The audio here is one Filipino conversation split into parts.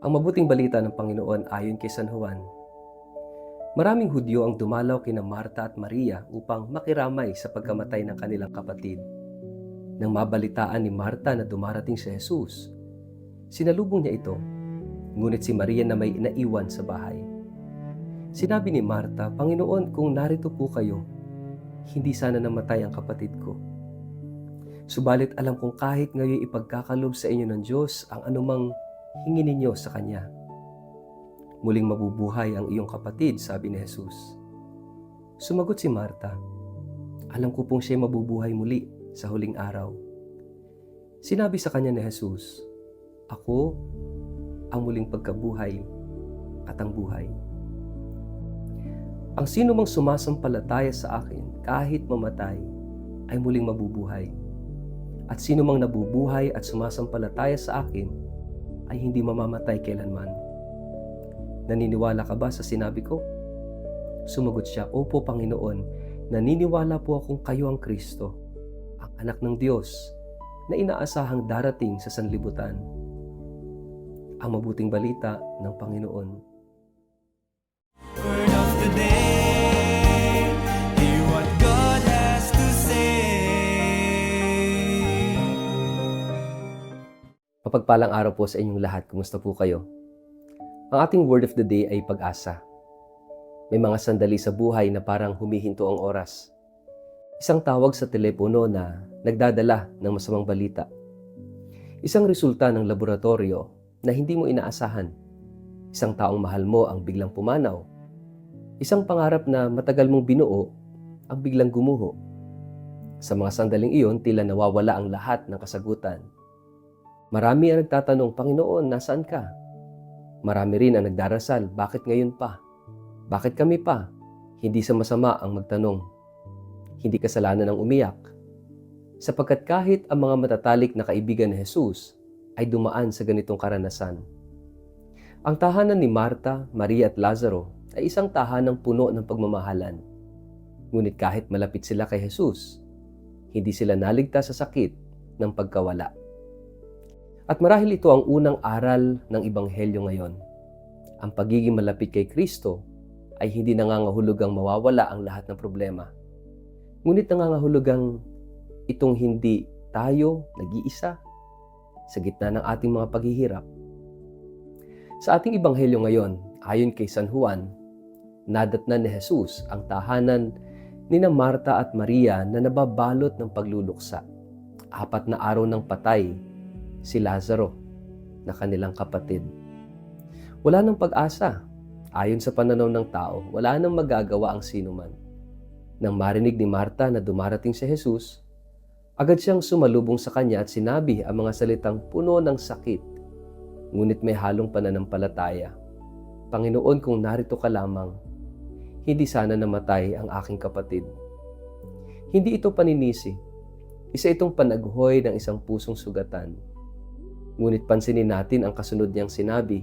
Ang mabuting balita ng Panginoon ayon kay San Juan. Maraming Hudyo ang dumalaw kina Marta at Maria upang makiramay sa pagkamatay ng kanilang kapatid. Nang mabalitaan ni Marta na dumarating si Jesus, sinalubong niya ito, ngunit si Maria na may inaiwan sa bahay. Sinabi ni Marta, "Panginoon, kung narito po kayo, hindi sana namatay ang kapatid ko. Subalit alam kong kahit ngayon ipagkakalob sa inyo ng Diyos ang anumang hingin ninyo sa Kanya. Muling mabubuhay ang iyong kapatid," sabi ni Jesus. Sumagot si Marta, "Alam ko pong siya'y mabubuhay muli sa huling araw." Sinabi sa kanya ni Jesus, "Ako ang muling pagkabuhay at ang buhay. Ang sino mang sumasampalataya sa akin kahit mamatay ay muling mabubuhay. At sino mang nabubuhay at sumasampalataya sa akin ay hindi mamamatay kailanman. Naniniwala ka ba sa sinabi ko?" Sumagot siya, "Opo, Panginoon, naniniwala po akong kayo ang Kristo, ang anak ng Diyos na inaasahang darating sa sanlibutan." Ang mabuting balita ng Panginoon. Word of the day, hear what God has to say. Mapagpalang araw po sa inyong lahat. Kumusta po kayo? Ang ating word of the day ay pag-asa. May mga sandali sa buhay na parang humihinto ang oras. Isang tawag sa telepono na nagdadala ng masamang balita. Isang resulta ng laboratorio na hindi mo inaasahan. Isang taong mahal mo ang biglang pumanaw. Isang pangarap na matagal mong binuo ang biglang gumuho. Sa mga sandaling iyon, tila nawawala ang lahat ng kasagutan. Marami ang nagtatanong, "Panginoon, nasaan ka?" Marami rin ang nagdarasal, "Bakit ngayon pa? Bakit kami pa?" Hindi sa masama ang magtanong. Hindi kasalanan ang umiyak. Sapagkat kahit ang mga matatalik na kaibigan ni Jesus ay dumaan sa ganitong karanasan. Ang tahanan ni Marta, Maria at Lazaro ay isang tahanang puno ng pagmamahalan. Ngunit kahit malapit sila kay Jesus, hindi sila naligtas sa sakit ng pagkawala. At marahil ito ang unang aral ng Ebanghelyo ngayon. Ang pagiging malapit kay Kristo ay hindi nangangahulugang mawawala ang lahat ng problema. Ngunit nangangahulugang itong hindi tayo nag-iisa sa gitna ng ating mga paghihirap. Sa ating Ebanghelyo ngayon, ayon kay San Juan, nadatnan ni Jesus ang tahanan nina Marta at Maria na nababalot ng pagluluksa. 4 na araw ng patay si Lazaro na kanilang kapatid. Wala nang pag-asa. Ayon sa pananaw ng tao, wala nang magagawa ang sinuman. Nang marinig ni Marta na dumarating si Jesus, agad siyang sumalubong sa kanya at sinabi ang mga salitang puno ng sakit, ngunit may halong pananampalataya, "Panginoon, kung narito ka lamang, hindi sana namatay ang aking kapatid." Hindi ito paninisi. Isa itong panaghoy ng isang pusong sugatan. Ngunit pansinin natin ang kasunod niyang sinabi,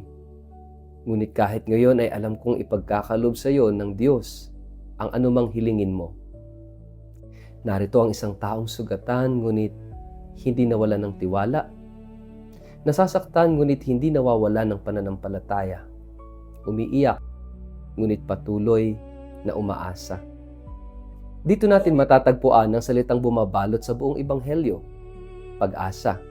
"Ngunit kahit ngayon ay alam kong ipagkakalob sa iyo ng Diyos ang anumang hilingin mo." Narito ang isang taong sugatan ngunit hindi nawalan ng tiwala. Nasasaktan ngunit hindi nawawala ng pananampalataya. Umiiyak ngunit patuloy na umaasa. Dito natin matatagpuan ang salitang bumabalot sa buong Ebanghelyo, pag-asa.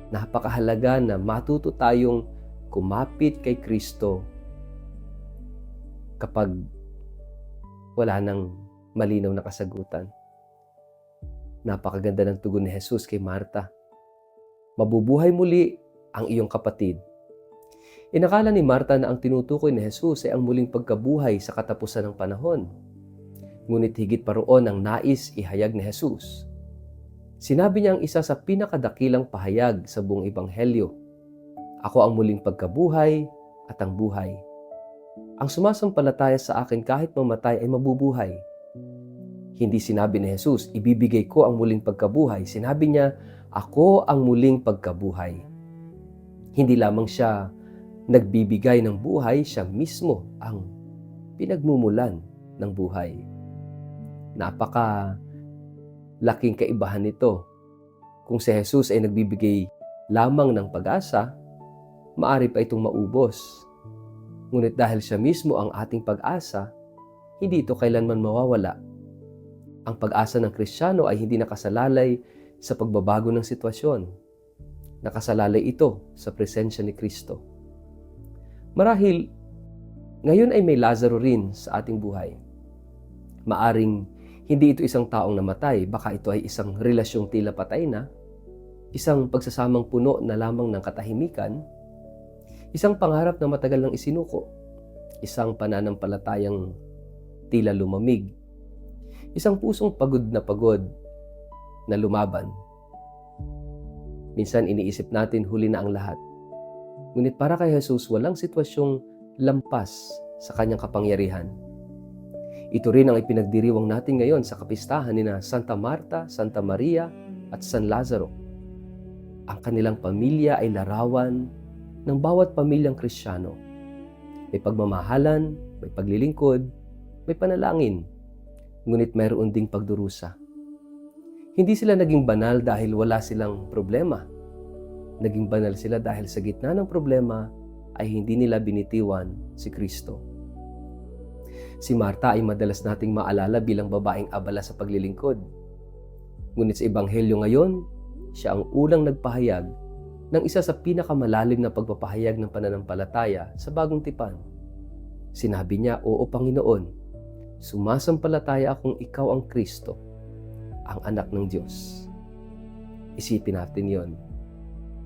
Napakahalaga na matuto tayong kumapit kay Kristo kapag wala nang malinaw na kasagutan. Napakaganda ng tugon ni Jesus kay Marta. "Mabubuhay muli ang iyong kapatid." Inakala ni Marta na ang tinutukoy ni Jesus ay ang muling pagkabuhay sa katapusan ng panahon. Ngunit higit pa roon ang nais ihayag ni Jesus. Sinabi niya ang isa sa pinakadakilang pahayag sa buong Ebanghelyo, "Ako ang muling pagkabuhay at ang buhay. Ang sumasampalataya sa akin kahit mamatay ay mabubuhay." Hindi sinabi ni Jesus, "Ibibigay ko ang muling pagkabuhay." Sinabi niya, "Ako ang muling pagkabuhay." Hindi lamang siya nagbibigay ng buhay, siya mismo ang pinagmumulan ng buhay. Napaka laking kaibahan nito. Kung si Jesus ay nagbibigay lamang ng pag-asa, Maari pa itong maubos. Ngunit dahil siya mismo ang ating pag-asa, hindi ito kailanman mawawala. Ang pag-asa ng Kristiyano ay hindi nakasalalay sa pagbabago ng sitwasyon. Nakasalalay ito sa presensya ni Kristo. Marahil, ngayon ay may Lazaro rin sa ating buhay. Maaring hindi ito isang taong namatay, baka ito ay isang relasyong tila patay na, isang pagsasamang puno na lamang ng katahimikan, isang pangarap na matagal nang isinuko, isang pananampalatayang tila lumamig, isang pusong pagod na lumaban. Minsan iniisip natin huli na ang lahat. Ngunit para kay Jesus, walang sitwasyong lampas sa kanyang kapangyarihan. Ito rin ang ipinagdiriwang natin ngayon sa kapistahan ni na Santa Marta, Santa Maria at San Lazaro. Ang kanilang pamilya ay larawan ng bawat pamilyang Kristiyano. May pagmamahalan, may paglilingkod, may panalangin, ngunit mayroon ding pagdurusa. Hindi sila naging banal dahil wala silang problema. Naging banal sila dahil sa gitna ng problema ay hindi nila binitiwan si Kristo. Si Marta ay madalas nating maalala bilang babaeng abala sa paglilingkod. Ngunit sa Ebanghelyo ngayon, siya ang unang nagpahayag ng isa sa pinakamalalim na pagpapahayag ng pananampalataya sa Bagong Tipan. Sinabi niya, "Oo, Panginoon, sumasampalataya akong ikaw ang Kristo, ang anak ng Diyos." Isipin natin yon.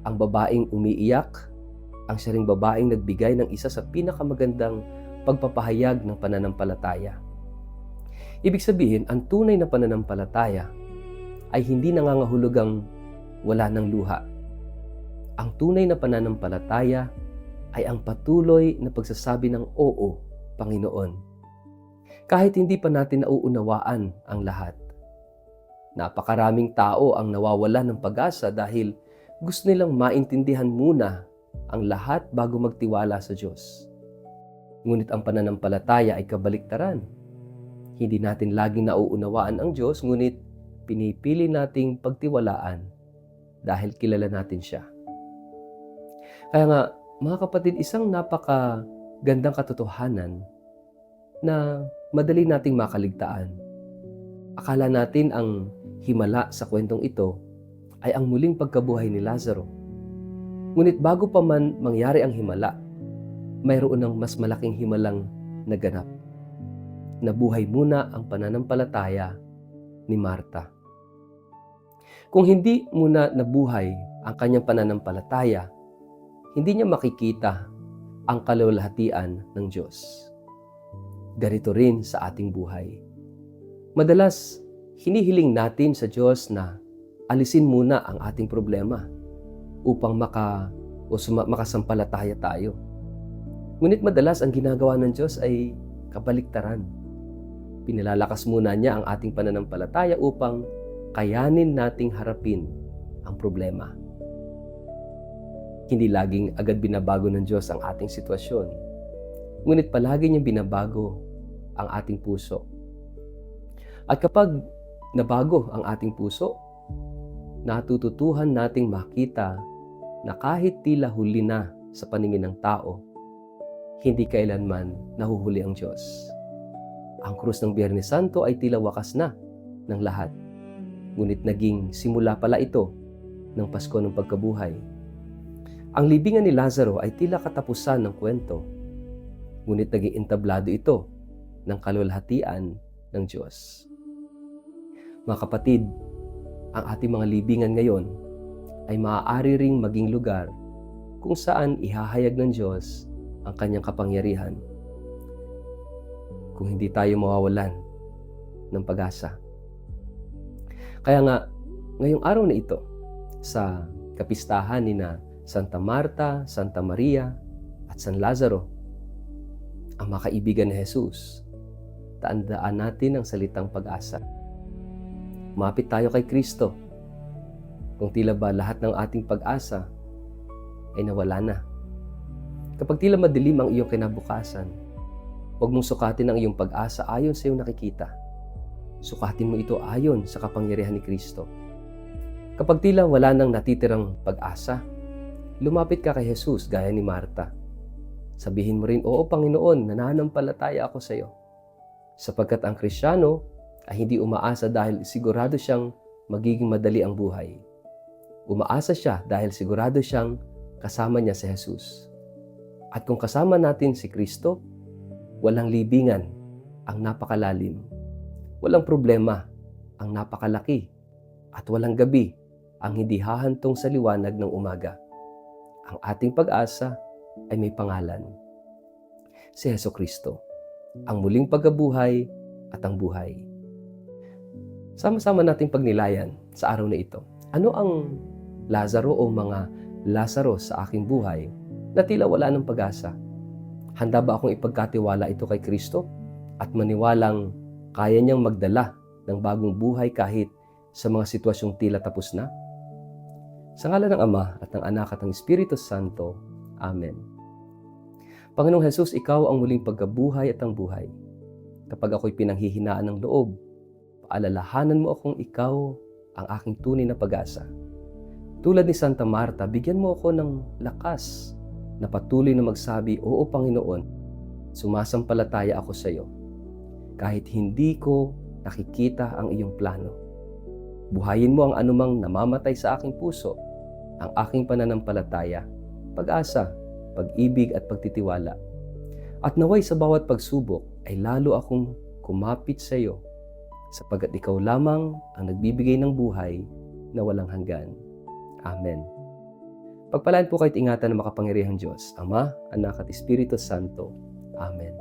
Ang babaeng umiiyak, ang siya ring babaeng nagbigay ng isa sa pinakamagandang pagpapahayag ng pananampalataya. Ibig sabihin, ang tunay na pananampalataya ay hindi nangangahulugang wala ng luha. Ang tunay na pananampalataya ay ang patuloy na pagsasabi ng oo, Panginoon. Kahit hindi pa natin nauunawaan ang lahat. Napakaraming tao ang nawawalan ng pag-asa dahil gusto nilang maintindihan muna ang lahat bago magtiwala sa Diyos. Ngunit ang pananampalataya ay kabaliktaran. Hindi natin laging nauunawaan ang Diyos, ngunit pinipili nating pagtiwalaan dahil kilala natin siya. Kaya nga, mga kapatid, isang napakagandang katotohanan na madali nating makaligtaan. Akala natin ang himala sa kwentong ito ay ang muling pagkabuhay ni Lazaro. Ngunit bago pa man mangyari ang himala, mayroon ng mas malaking himalang naganap. Nabuhay muna ang pananampalataya ni Marta. Kung hindi muna nabuhay ang kanyang pananampalataya, hindi niya makikita ang kalulahatian ng Diyos. Ganito rin sa ating buhay. Madalas, hinihiling natin sa Diyos na alisin muna ang ating problema upang makasampalataya tayo. Ngunit madalas ang ginagawa ng Diyos ay kabaliktaran. Pinalalakas muna niya ang ating pananampalataya upang kayanin nating harapin ang problema. Hindi laging agad binabago ng Diyos ang ating sitwasyon, ngunit palagi niyang binabago ang ating puso. At kapag nabago ang ating puso, natututuhan nating makita na kahit tila huli na sa paningin ng tao, hindi kailanman nahuhuli ang Diyos. Ang krus ng Biyernes Santo ay tila wakas na ng lahat. Ngunit naging simula pala ito ng Pasko ng Pagkabuhay. Ang libingan ni Lazaro ay tila katapusan ng kwento. Ngunit naging entablado ito ng kalulahatian ng Diyos. Mga kapatid, ang ating mga libingan ngayon ay maaari ring maging lugar kung saan ihahayag ng Diyos ang kanyang kapangyarihan kung hindi tayo mawawalan ng pag-asa. Kaya nga, ngayong araw na ito, sa kapistahan ni na Santa Marta, Santa Maria, at San Lazaro, ang mga kaibigan ni Jesus, tandaan natin ang salitang pag-asa. Umapit tayo kay Kristo. Kung tila ba lahat ng ating pag-asa ay nawala na. Kapag tila madilim ang iyong kinabukasan, huwag mong sukatin ang iyong pag-asa ayon sa iyong nakikita. Sukatin mo ito ayon sa kapangyarihan ni Kristo. Kapag tila wala nang natitirang pag-asa, Lumapit ka kay Jesus gaya ni Marta. Sabihin mo rin, "Oo, Panginoon, nananampalataya ako sa iyo." Sapagkat ang Kristiyano ay hindi umaasa dahil sigurado siyang magiging madali ang buhay. Umaasa siya dahil sigurado siyang kasama niya si Jesus. At kung kasama natin si Kristo, walang libingan ang napakalalim. Walang problema ang napakalaki. At walang gabi ang hindi hahantong sa liwanag ng umaga. Ang ating pag-asa ay may pangalan. Si Jesucristo, ang muling pagkabuhay at ang buhay. Sama-sama nating pagnilayan sa araw na ito. Ano ang Lazaro o mga Lazaro sa aking buhay na tila wala ng pag-asa? Handa ba akong ipagkatiwala ito kay Kristo at maniwalang kaya niyang magdala ng bagong buhay kahit sa mga sitwasyong tila tapos na? Sa ngalan ng Ama at ng Anak at ng Espiritu Santo. Amen. Panginoong Jesus, Ikaw ang muling pagkabuhay at ang buhay. Kapag ako'y pinanghihinaan ng loob, paalalahanan mo akong Ikaw ang aking tunay na pag-asa. Tulad ni Santa Marta, bigyan mo ako ng lakas na patuloy na magsabi, "Oo, Panginoon, sumasampalataya ako sa iyo." Kahit hindi ko nakikita ang iyong plano. Buhayin mo ang anumang namamatay sa aking puso, ang aking pananampalataya, pag-asa, pag-ibig at pagtitiwala. At naway sa bawat pagsubok ay lalo akong kumapit sa iyo, sapagkat Ikaw lamang ang nagbibigay ng buhay na walang hanggan. Amen. Pagpalaan po kahit ingatan ng makapangyarihang Diyos, Ama, Anak at Espiritu Santo. Amen.